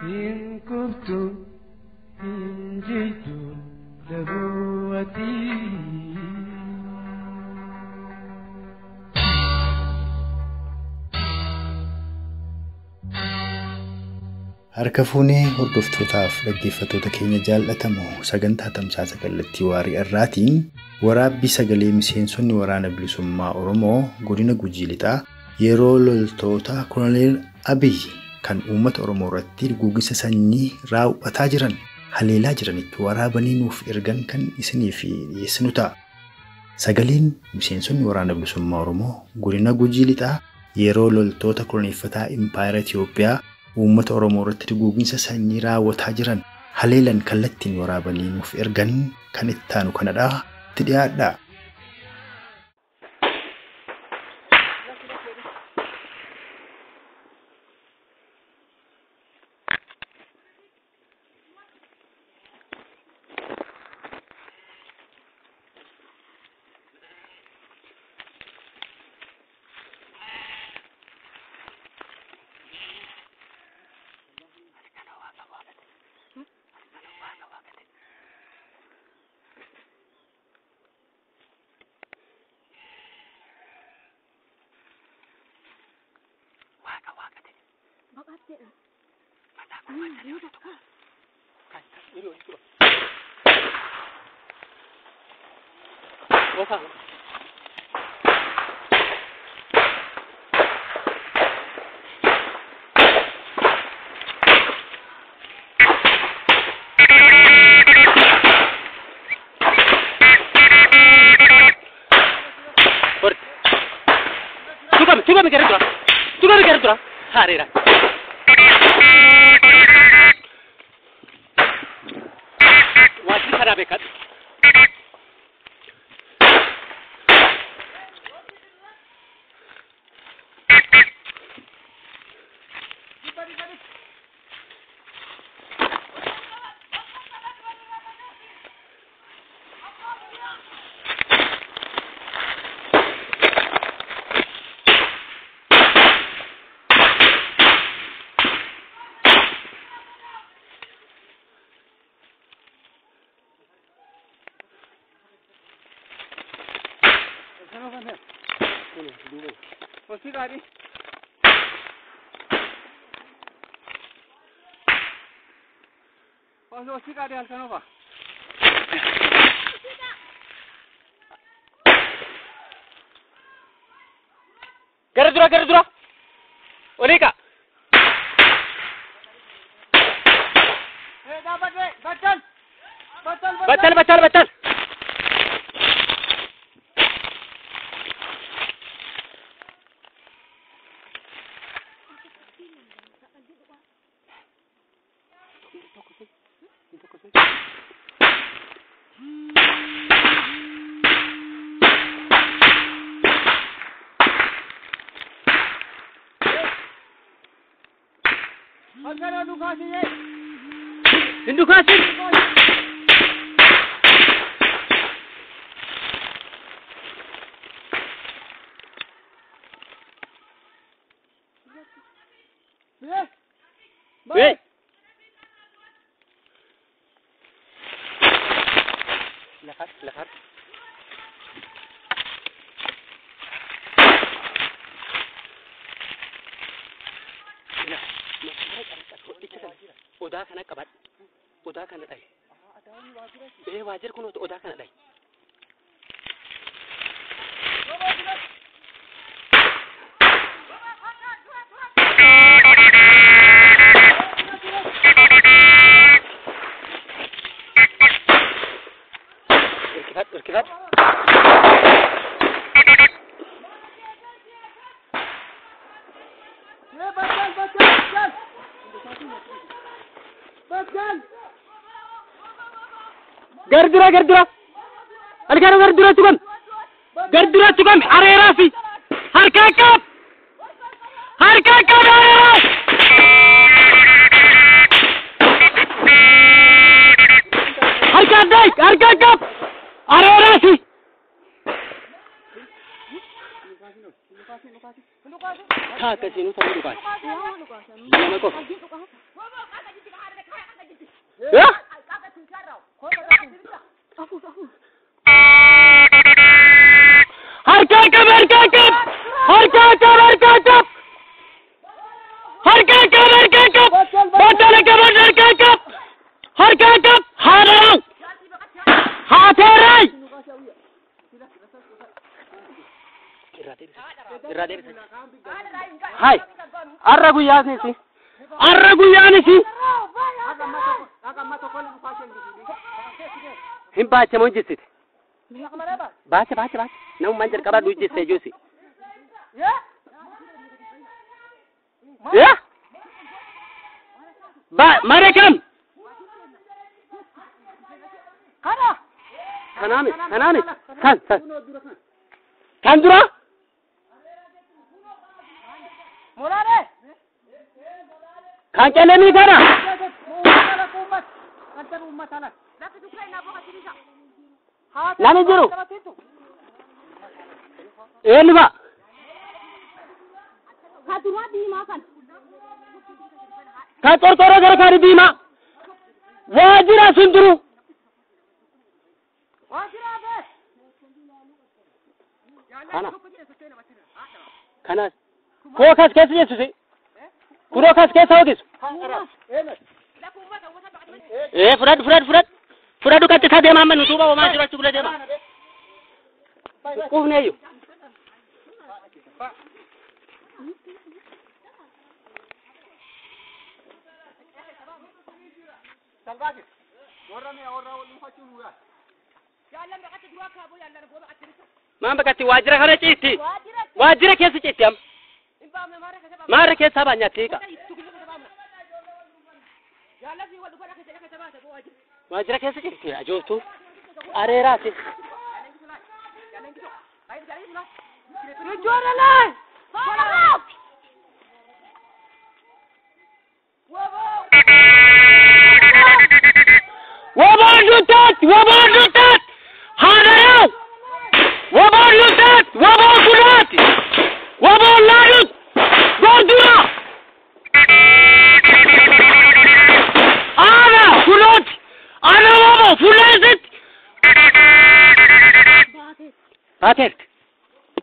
إن كنت إن جئت لهوتي harka fuunee hordoftootaaf dhaggeeffattoota keenya jaallatamoo sagantaa tamsaasa kallattii waarii irraatiin waraabbii sagalee miseensonni waraana bilisummaa Oromoo godina Gujii Lixaa yeroo loltoota Koloneel Abiy kan uummata Oromoo irratti guugisa sanyii raawwataa jiran haleelaa jiranitti waraabanii nuuf ergan kan isiniif dhiyeessinu ta'a. Sagaleen miseensonni waraana bilisummaa Oromoo godina Gujii Lixaa yeroo loltoota koloneeffataa Impaayera Itiyoophiyaa uummata Oromoo irratti guuginsa sanyii raawwataa jiran haleelan kallattiin waraabanii nuuf ergan kan ittaanu kanadha. Itti dhiyaadhaa. Garadura. Olika. Batal. Indukasi. Wait. Lahat. Odaa kana qabat. Odaa kana dhai. Waajjir kun odaa kana dhai. Irkibat. Gardura. Alkano gardura tukam. Arerafi. Harkakap. Arerafi. Argagap! Arerasi! Kaka sinu sa lukas. Nama ko. Ya? Harkakap! Harkakap! Harkakap! Harkakap! Harkakap! Harkakap! Harkakap! Harkakap! Harkakap! Harang! Haterai! Hai! Arra guyyaanisi! Arra guyyaanisi! Hin baacha moo jessite? Baacha. Namu manjar qabadhu jesse joosi. Ya? Marekam! Kanami. Kan dura? Mulane. Kan kelemi kana? Nani jiru? Eenuba? Ka tortoro gara kari dima. Wajira sunduru. Kana. Kokas kesi jesusi. Kurokas kesa hodis. Furadu kati kade mama nutuba wa majira chukula dema. Kuhneyo. Salvage. Mamba kati wajira kana chiti. Wajira kesi chiti am. Mara kesa banya tika. Wajira kesi chiti ajotu. Arera si. Wabadutat! Hanayaw! Wabadutat! Wabadutat! Wabadutat! Gordura! Ana! Fulot! Ana wabo! Fulazit!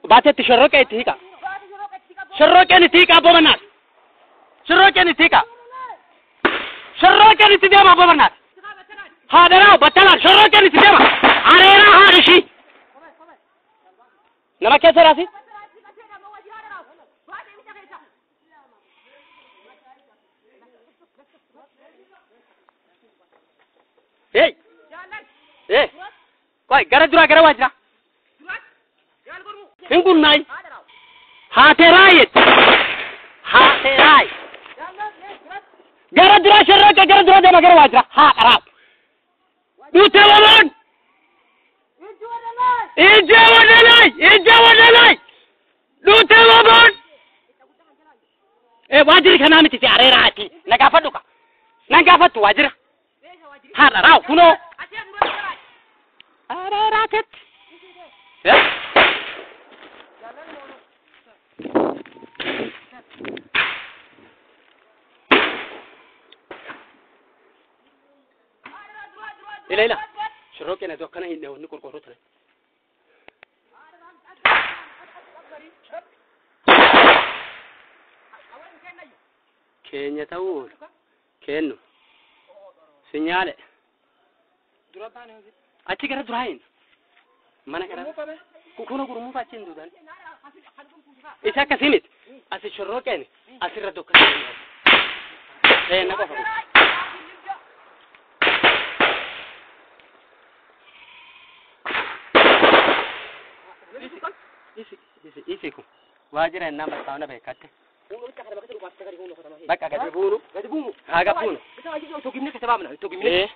Batet sharroka itika. Sharroka itika bobanat. Sharroka itika. Sharroka itika bobanat. Hadara batala sharroka itika. Arera harishi. Nama kaisa rasi? Hey! Koi gara wajra. Hingun nai. Haterai. Gara sharroka dema gara wajra. Ha karab. Dute waman. Ijawanalai. Dute waman. Wajiri kana miti ti arera ati. Nagafatu wajira. Hararau kuno. Arera ket. Ya. Ila. Sharroka na dokana hinne wonni korkoro tane. Kenya ta'uun kennu signale achi gara durahin mana gara kuno gurumu facin dudan isa kasimit asi sharroken asirra dokana nako Isiku wajira namba tauna be katte baka gadi bunu aga bunu to gimne ka sabamna to gimne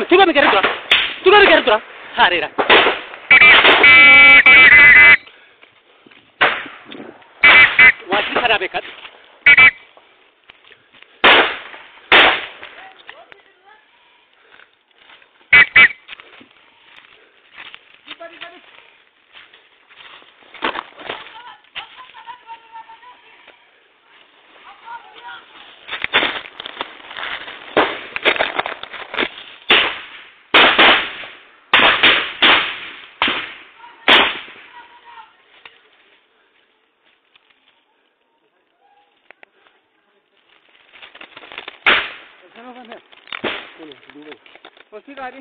Coba mikir itu, hari dah. Wajib cara bekat. Pasti kali.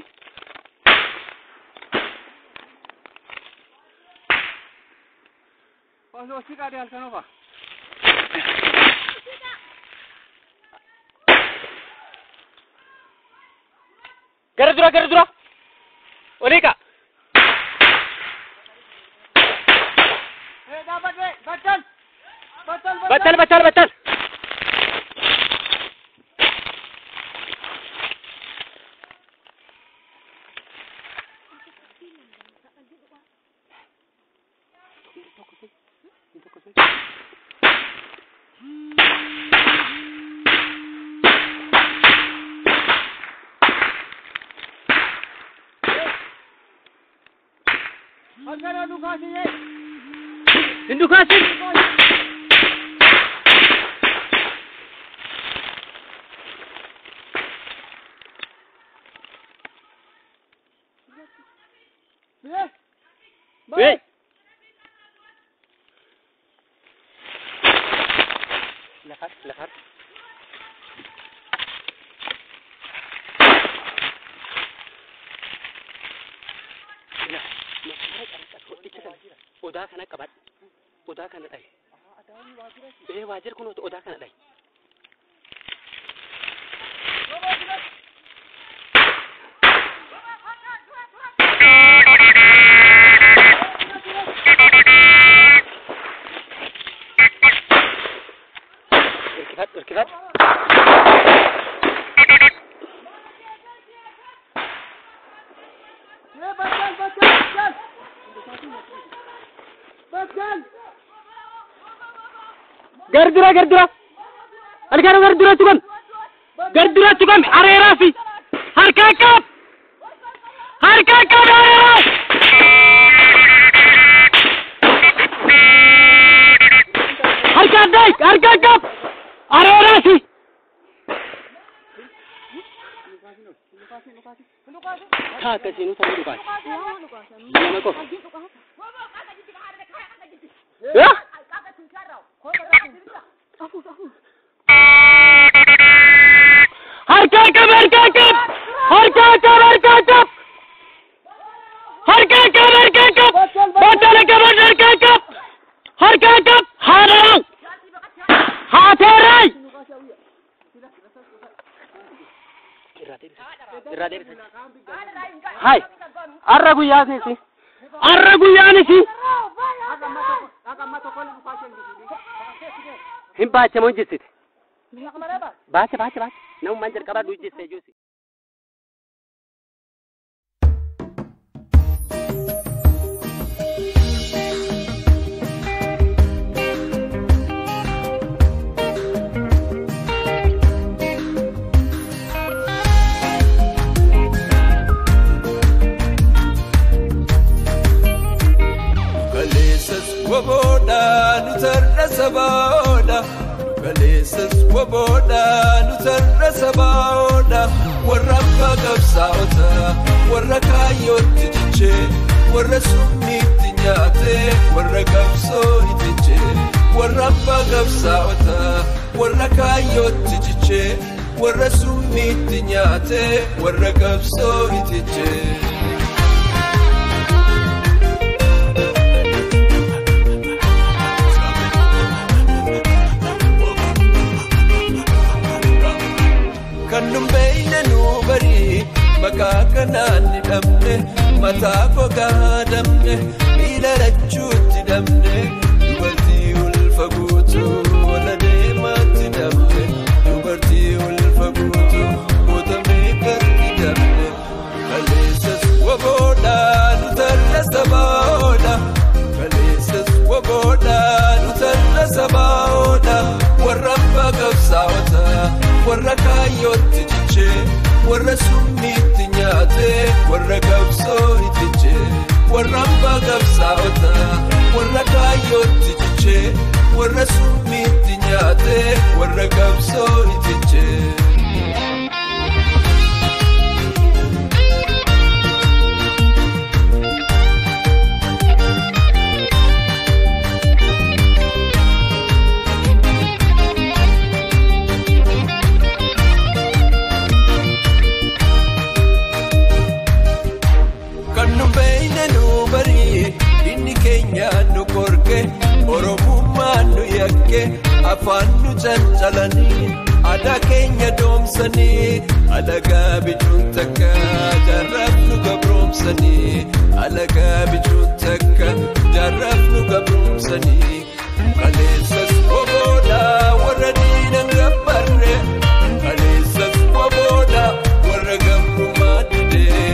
Pasti kali alkan apa? Garadura. Oleka. Dapat deh, batal. Indukasi. Baik. Lekat. Oda kana kabat. Oda kana dai. Wajir kuno to oda kana dai. Irkirat. Gardura. Algaro gardura tukam. Arerasi. Harkakap. Harkakap. Arerasi. Ha kasih nusa lukas. Nama kau. Ya? Harkakap. Harang. Haterai. Hai. Arra guyyaa si. Hin bacha mo jissit. Bacha. Namu manjar kaba du jisse josi. Woboda nutarra sabaoda warra bagabsaota warra kayotti jiche warra summitti nyaate warra gabsooti jiche warra bagabsaota warra kayotti jiche warra summitti nyaate warra gabsooti jiche mataa gogaa damne miila lachuutti damne dubartii ulfa guutuu wala deemaatti damne dubartii ulfa guutuu gootamee gatti damne kaleessas waboodha nutarra sabaadha kaleessas waboodha nutarra sabaadha warra abbaa qabsaa'ota warra kaayyootti cichee warra summiitti nyaate warra qabsoo itti jee warra abbaa qabsaa'ota warra kaayyootti cichee warra summiitti nyaate warra qabsoo itti jee. Oromummaan nu yakke afaan nu cancalanii aadaa keenya doomsanii alagaa bijuun takka jaarraaf nu gabroomsanii alagaa bijuun takka jaarraaf nu gabroomsanii kaleessas waboodha warra diinan gabbarre kaleessas waboodha warra gabrummaa didee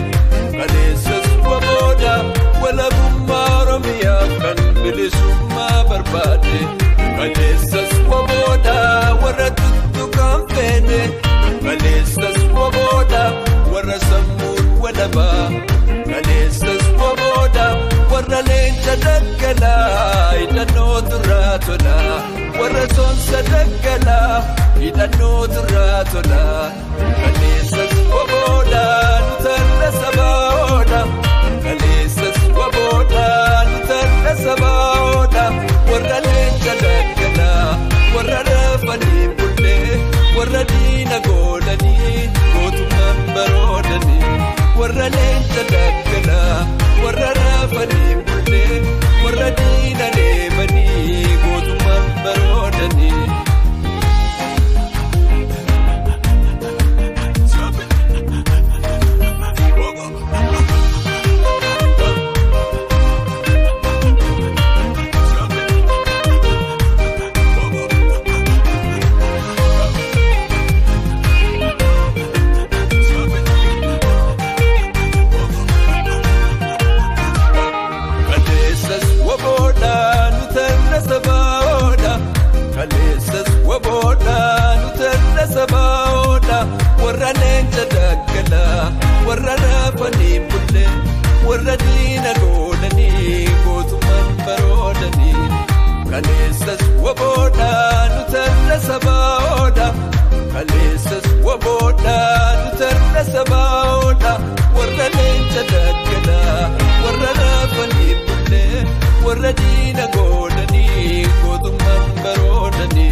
kaleessas waboodha walabummaa Oromiyaaf kan bilisummaa barbaade kaleessas waboodha warra tuttuqaan feene kaleessas waboodha warra sammuun walabaa kaleessas waboodha warra leenca daggalaa hidhannootu irraa tola warra soonsa daggalaa hidhannootu irraa tola kaleessas waboodha nutarra sabaadha kaleessas waboodha nutarra sabaadha warra leenca daggalaa warra rafanii bullee warra diina goolanii gootummaan baroodanii warra leenca daggalaa warra rafanii bullee warra diina deebanii gootummaan baroodanii. Kaleessas waboodha nutarra sabaadha warra leenca daggalaa warra rafanii bullee warra diina goolanii gootummaan baroodanii kaleessas waboodha nutarra sabaadha kaleessas waboodha nutarra sabaadha warra leenca daggalaa warra rafanii bullee warra diina goolanii gootummaan baroodanii.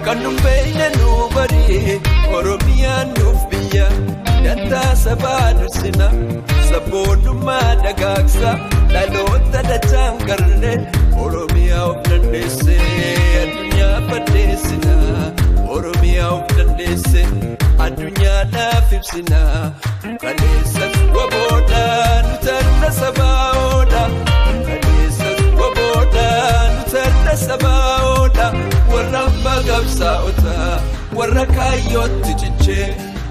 Kan nu beekne nu bari Oromiyaan nuuf biyya dantaa sabaa nu sina sabboonummaa dagaagsa dhaloota dachaan garreen Oromiyaa of dandeesse addunyaa baddeessina Oromiyaa of dandeesse addunyaadhaaf ibsina kaleessas waboodha nutarra sabaadha kaleessas waboodha nutarra sabaadha warra abbaa qabsaa'ota warra kaayyootti cichee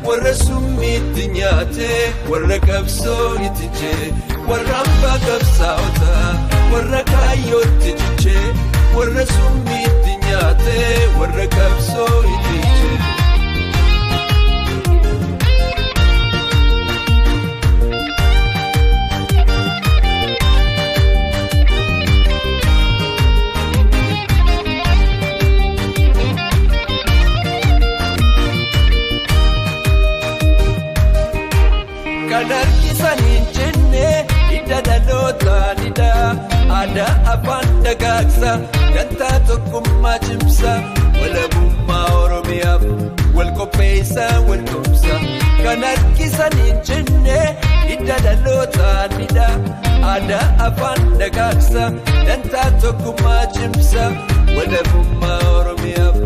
warra summiitti nyaate warra qabsoo itti jee warra abbaa qabsaa'ota warra kaayyootti cichee warra summiitti nyaate warra qabsoo itti jee. Kanarkisanii jenne hidda dhalootaanidha aadaa afaan dagaagsa dantaa tokkummaa cimsa walabummaa Oromiyaaf wal qopheessa wal tumsa kanarkisanii jenne hidda dhalootaanidha aadaa afaan dagaagsa dantaa tokkummaa cimsa walabummaa oromiyaaf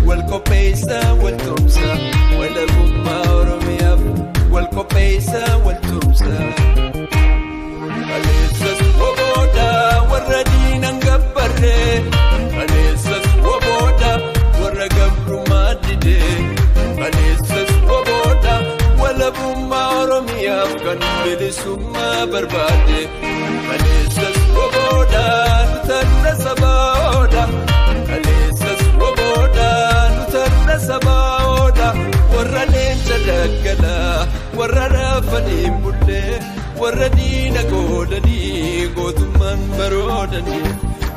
wal qopheessa wal tumsa walabummaa oromiyaaf wal qopheessa wal tumsa Kaleessas woboodha warra diinan gabbarre Kaleessas woboodha warra gabrummaa dide Kaleessas woboodha walabummaa oromiyaaf kan bilisummaa barbaade Kaleessas woboodha nutarra sabaadha Kaleessas woboodha nutarra sabaadha warra leenca daggala warra raafanii mullee warra diina goodanii gootummaan baroodanii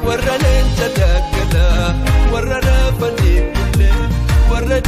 warra leenca daggala warra raafanii mullee warra